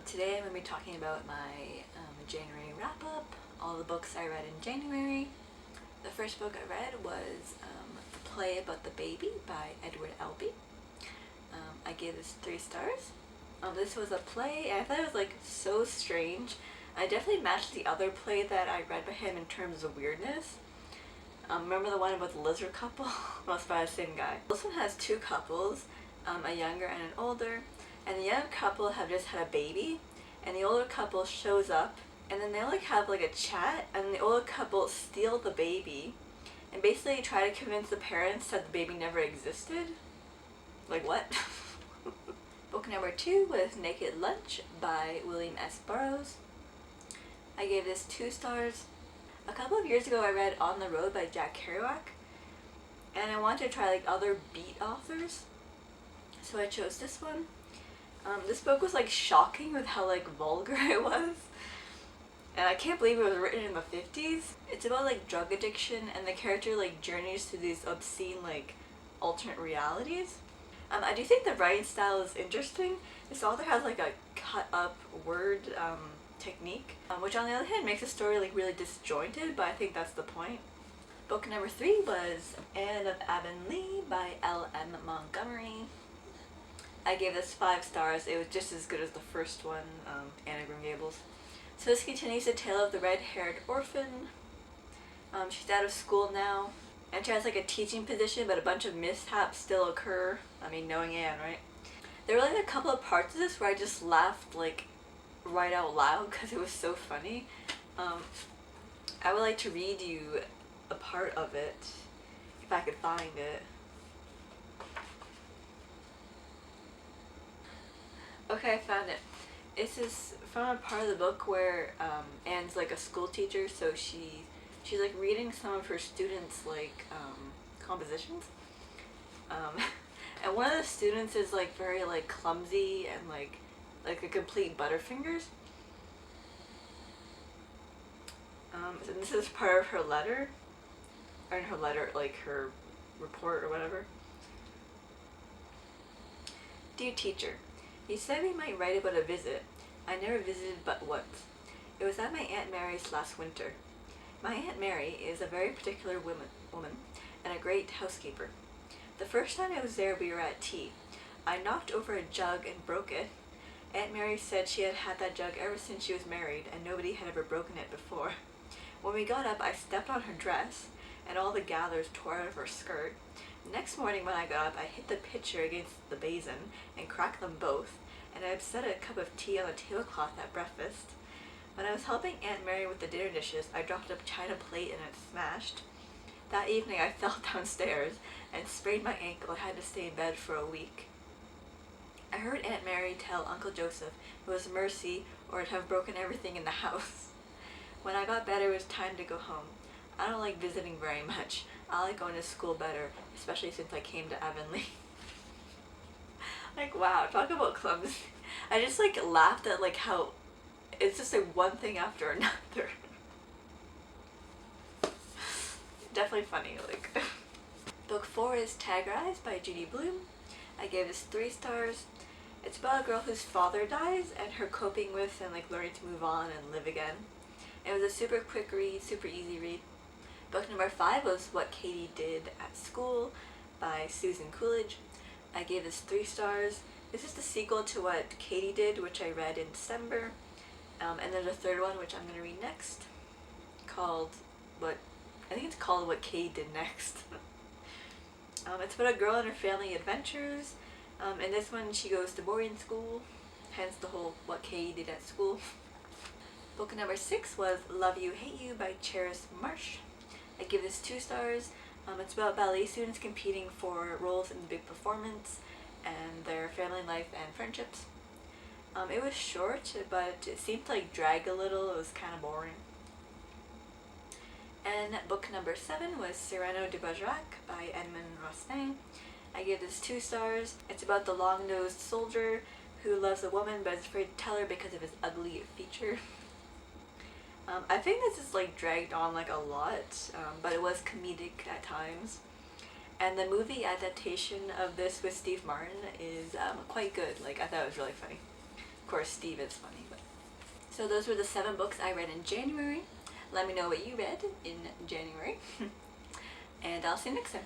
Today I'm going to be talking about my January wrap-up, all the books I read in January. The first book I read was The Play About the Baby by Edward Albee. I gave this 3 stars. This was a play, and I thought it was like so strange. I definitely matched the other play that I read by him in terms of weirdness. Remember the one about the lizard couple? Well, it's by the same guy. This one has 2 couples, a younger and an older. And the young couple have just had a baby, and the older couple shows up, and then they have like a chat, and the older couple steal the baby, and basically try to convince the parents that the baby never existed. Like what? Book number 2 was Naked Lunch by William S. Burroughs. I gave this 2 stars. A couple of years ago I read On the Road by Jack Kerouac, and I wanted to try like other beat authors, so I chose this one. This book was like shocking with how like vulgar it was, and I can't believe it was written in the 50s. It's about like drug addiction, and the character like journeys through these obscene like alternate realities. I do think the writing style is interesting. This author has like a cut up word technique, which on the other hand makes the story like really disjointed, but I think that's the point. Book number 3 was Anne of Avonlea by L.M. Montgomery. I gave this 5 stars. It was just as good as the first one, Anne of Green Gables. So this continues the tale of the red-haired orphan. She's out of school now, and she has like a teaching position, but a bunch of mishaps still occur. I mean, knowing Anne, right? There were like a couple of parts of this where I just laughed like right out loud because it was so funny. I would like to read you a part of it, if I could find it. Okay, I found it. This is from a part of the book where Anne's like a school teacher, so she's like reading some of her students' like compositions. And one of the students is like very like clumsy and like a complete butterfingers. So this is part of her letter, or in her letter, like her report or whatever. Dear teacher, you said we might write about a visit. I never visited but once. It was at my Aunt Mary's last winter. My Aunt Mary is a very particular woman and a great housekeeper. The first time I was there we were at tea. I knocked over a jug and broke it. Aunt Mary said she had had that jug ever since she was married and nobody had ever broken it before. When we got up I stepped on her dress and all the gathers tore out of her skirt. Next morning when I got up, I hit the pitcher against the basin and cracked them both, and I upset a cup of tea on the tablecloth at breakfast. When I was helping Aunt Mary with the dinner dishes, I dropped a china plate and it smashed. That evening I fell downstairs and sprained my ankle and had to stay in bed for a week. I heard Aunt Mary tell Uncle Joseph it was mercy or I'd have broken everything in the house. When I got better, it was time to go home. I don't like visiting very much. I like going to school better, especially since I came to Avonlea. Like, wow, talk about clumsy. I just like laughed at like how it's just like one thing after another. Definitely funny, like. Book 4 is Taggarize by Judy Blume. I gave this 3 stars. It's about a girl whose father dies and her coping with and like learning to move on and live again. It was a super quick read, super easy read. Book number 5 was What Katie Did at School by Susan Coolidge. I gave this 3 stars. This is the sequel to What Katie Did, which I read in December. And there's a third one, which I'm going to read next, called What Katie Did Next. It's about a girl and her family adventures. In this one, she goes to boarding school, hence the whole What Katie Did at School. Book number 6 was Love You, Hate You by Cheris Marsh. I give this 2 stars. It's about ballet students competing for roles in the big performance and their family life and friendships. It was short, but it seemed to like drag a little. It was kind of boring. And book number 7 was Sereno de Vajrack by Edmond Rostand. I give this 2 stars. It's about the long-nosed soldier who loves a woman but is afraid to tell her because of his ugly feature. I think this is like dragged on like a lot, but it was comedic at times. And the movie adaptation of this with Steve Martin is quite good. Like, I thought it was really funny. Of course, Steve is funny. But so those were the 7 books I read in January. Let me know what you read in January. And I'll see you next time.